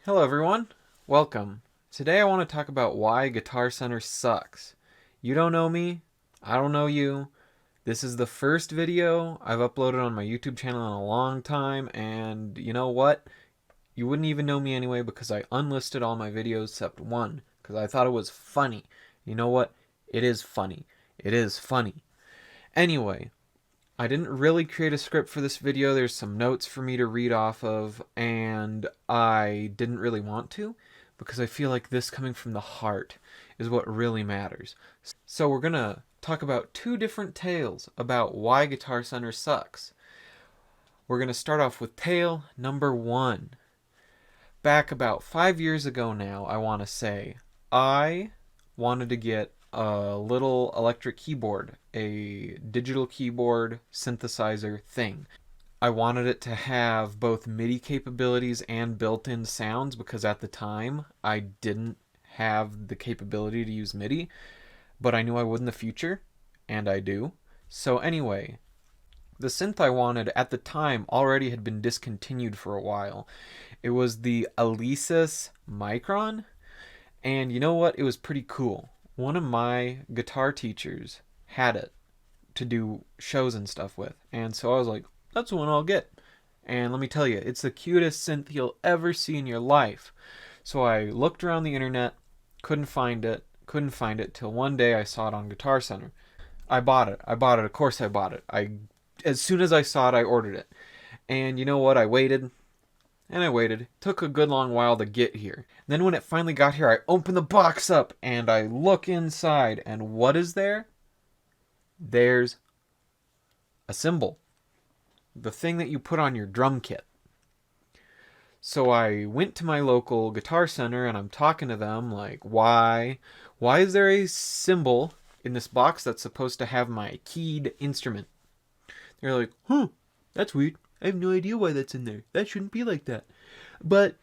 Hello everyone, welcome. Today I want to talk about why Guitar Center sucks. You don't know me, I don't know you. This is the first video I've uploaded on my YouTube channel in a long time, and you know what? You wouldn't even know me anyway because I unlisted all my videos except one, because I thought it was funny. You know what? It is funny. It is funny. Anyway, I didn't really create a script for this video. There's some notes for me to read off of, and I didn't really want to because I feel like this coming from the heart is what really matters. So we're gonna talk about two different tales about why Guitar Center sucks. We're gonna start off with tale number one. Back about 5 years ago now, I want to say, I wanted to get a little electric keyboard, a digital keyboard synthesizer thing. I wanted it to have both MIDI capabilities and built-in sounds because at the time I didn't have the capability to use MIDI, but I knew I would in the future, and I do. So anyway, the synth I wanted at the time already had been discontinued for a while. It was the Alesis Micron, and you know what? It was pretty cool. One of my guitar teachers had it to do shows and stuff with, and so I was like, that's the one I'll get. And let me tell you, it's the cutest synth you'll ever see in your life. So I looked around the internet, couldn't find it till one day I saw it on Guitar Center. I bought it, of course I bought it. As soon as I saw it, I ordered it. And you know what? I waited, and I waited. It took a good long while to get here. And then when it finally got here, I opened the box up and I look inside, and what is there? There's a cymbal. The thing that you put on your drum kit. So I went to my local Guitar Center and I'm talking to them like, why is there a cymbal in this box that's supposed to have my keyed instrument? They're like, that's weird. I have no idea why that's in there. That shouldn't be like that. But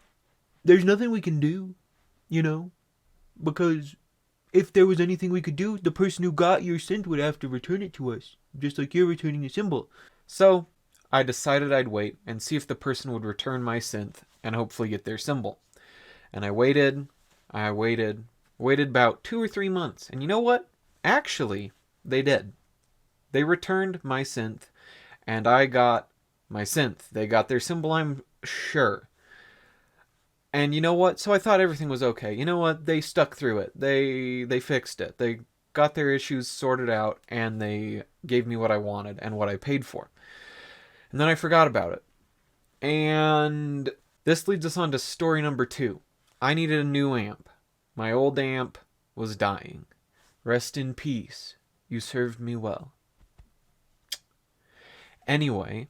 there's nothing we can do, because if there was anything we could do, the person who got your synth would have to return it to us, just like you're returning the cymbal. So I decided I'd wait and see if the person would return my synth and hopefully get their cymbal. And I waited about 2 or 3 months. And you know what? Actually, they did. They returned my synth, and I got my synth. They got their cymbal, I'm sure. And you know what? So I thought everything was okay. You know what? They stuck through it. They fixed it. They got their issues sorted out, and they gave me what I wanted and what I paid for. And then I forgot about it. And this leads us on to story number 2. I needed a new amp. My old amp was dying. Rest in peace. You served me well. Anyway,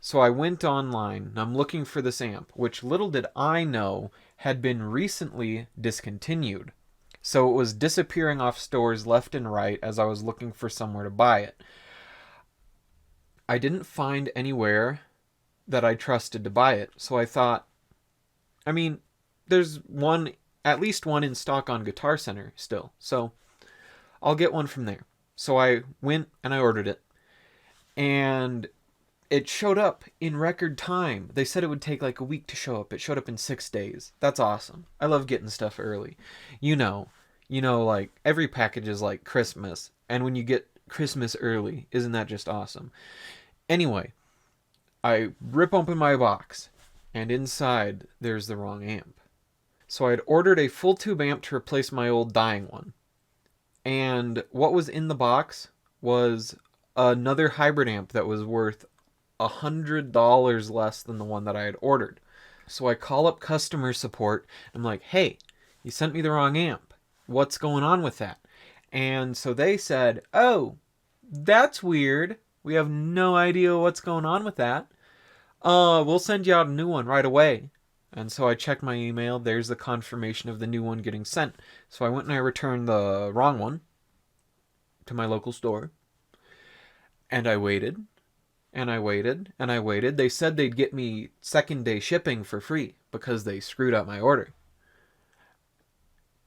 so I went online and I'm looking for this amp, which little did I know had been recently discontinued. So it was disappearing off stores left and right as I was looking for somewhere to buy it. I didn't find anywhere that I trusted to buy it, so I thought, there's at least one in stock on Guitar Center still, so I'll get one from there. So I went and I ordered it, and it showed up in record time. They said it would take like a week to show up. It showed up in 6 days. That's awesome. I love getting stuff early. Like every package is like Christmas, and when you get Christmas early, isn't that just awesome? Anyway, I rip open my box, and inside there's the wrong amp. So I had ordered a full tube amp to replace my old dying one. And what was in the box was another hybrid amp that was worth $100 less than the one that I had ordered. So I call up customer support. I'm like, hey, you sent me the wrong amp. What's going on with that? And so they said, oh, that's weird. We have no idea what's going on with that. We'll send you out a new one right away. And so I checked my email. There's the confirmation of the new one getting sent. So I went and I returned the wrong one to my local store. And I waited, and I waited, and I waited. They said they'd get me second day shipping for free because they screwed up my order.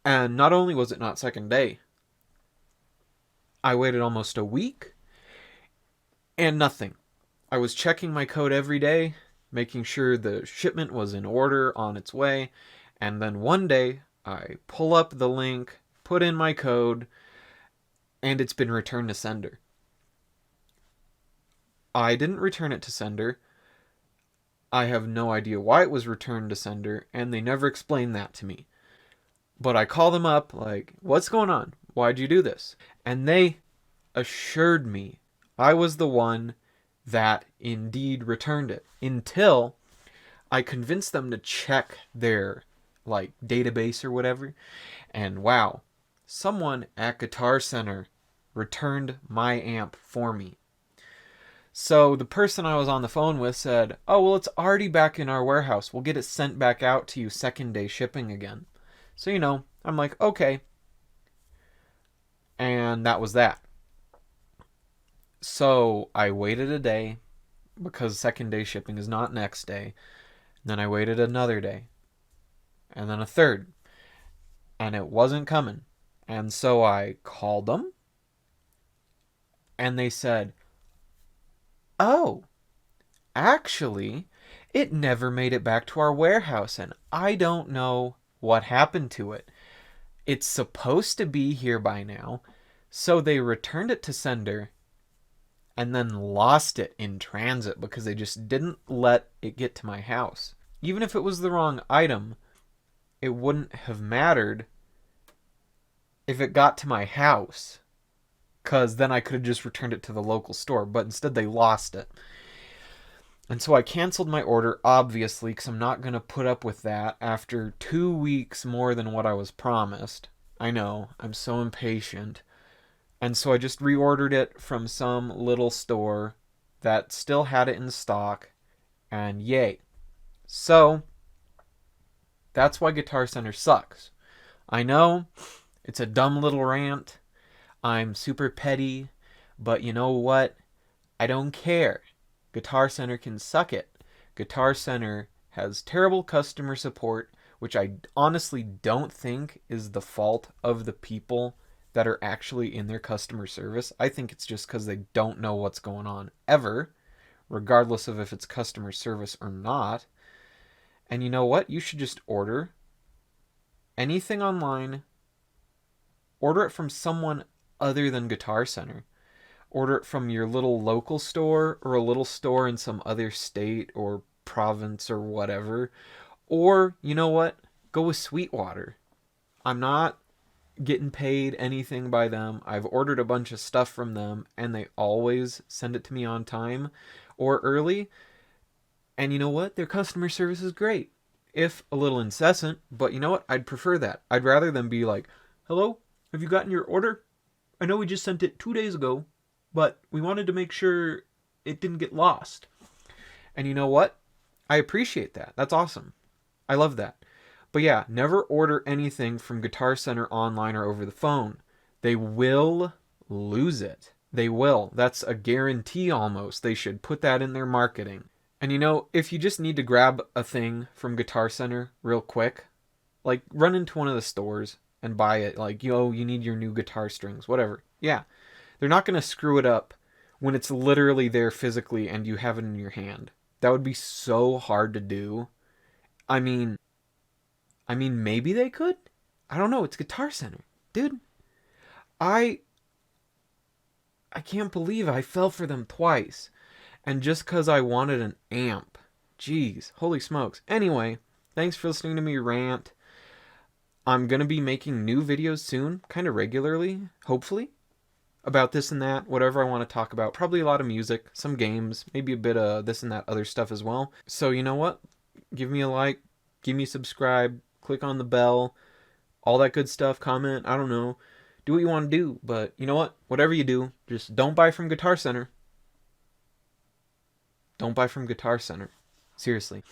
And not only was it not second day, I waited almost a week and nothing. I was checking my code every day, making sure the shipment was in order on its way, And then one day, I pull up the link, put in my code, and it's been returned to sender. I didn't return it to sender. I have no idea why it was returned to sender, and they never explained that to me. But I call them up, like, what's going on? Why'd you do this? And they assured me I was the one that indeed returned it, until I convinced them to check their like database or whatever. And wow, someone at Guitar Center returned my amp for me. So the person I was on the phone with said, "Oh, well, it's already back in our warehouse. We'll get it sent back out to you second day shipping again." So, I'm like, okay. And that was that. So I waited a day, because second day shipping is not next day. And then I waited another day. And then a third. And it wasn't coming. And so I called them. And they said, "Oh, actually, it never made it back to our warehouse, and I don't know what happened to it. It's supposed to be here by now." So they returned it to sender and then lost it in transit because they just didn't let it get to my house. Even if it was the wrong item, it wouldn't have mattered if it got to my house, because then I could have just returned it to the local store, but instead they lost it. And so I canceled my order, obviously, because I'm not going to put up with that after 2 weeks more than what I was promised. I know, I'm so impatient. And so I just reordered it from some little store that still had it in stock, and yay. So, that's why Guitar Center sucks. I know, it's a dumb little rant. I'm super petty, but you know what? I don't care. Guitar Center can suck it. Guitar Center has terrible customer support, which I honestly don't think is the fault of the people that are actually in their customer service. I think it's just because they don't know what's going on ever, regardless of if it's customer service or not. And you know what? You should just order anything online. Order it from someone other than Guitar Center. Order it from your little local store or a little store in some other state or province or whatever. Or, you know what? Go with Sweetwater. I'm not getting paid anything by them. I've ordered a bunch of stuff from them, and they always send it to me on time or early. And you know what? Their customer service is great. If a little incessant, but you know what? I'd prefer that. I'd rather them be like, "Hello? Have you gotten your order? I know we just sent it 2 days ago, but we wanted to make sure it didn't get lost." And you know what? I appreciate that. That's awesome. I love that. But yeah, never order anything from Guitar Center online or over the phone. They will lose it. They will. That's a guarantee almost. They should put that in their marketing. And if you just need to grab a thing from Guitar Center real quick, like run into one of the stores and buy it. Like, you need your new guitar strings, whatever. Yeah. They're not going to screw it up when it's literally there physically and you have it in your hand. That would be so hard to do. I mean, maybe they could. I don't know. It's Guitar Center. Dude, I can't believe I fell for them twice. And just because I wanted an amp. Jeez, holy smokes. Anyway, thanks for listening to me rant. I'm going to be making new videos soon, kind of regularly, hopefully, about this and that, whatever I want to talk about. Probably a lot of music, some games, maybe a bit of this and that other stuff as well. So you know what? Give me a like, give me a subscribe, click on the bell, all that good stuff, comment, I don't know. Do what you want to do, but you know what? Whatever you do, just don't buy from Guitar Center. Don't buy from Guitar Center. Seriously.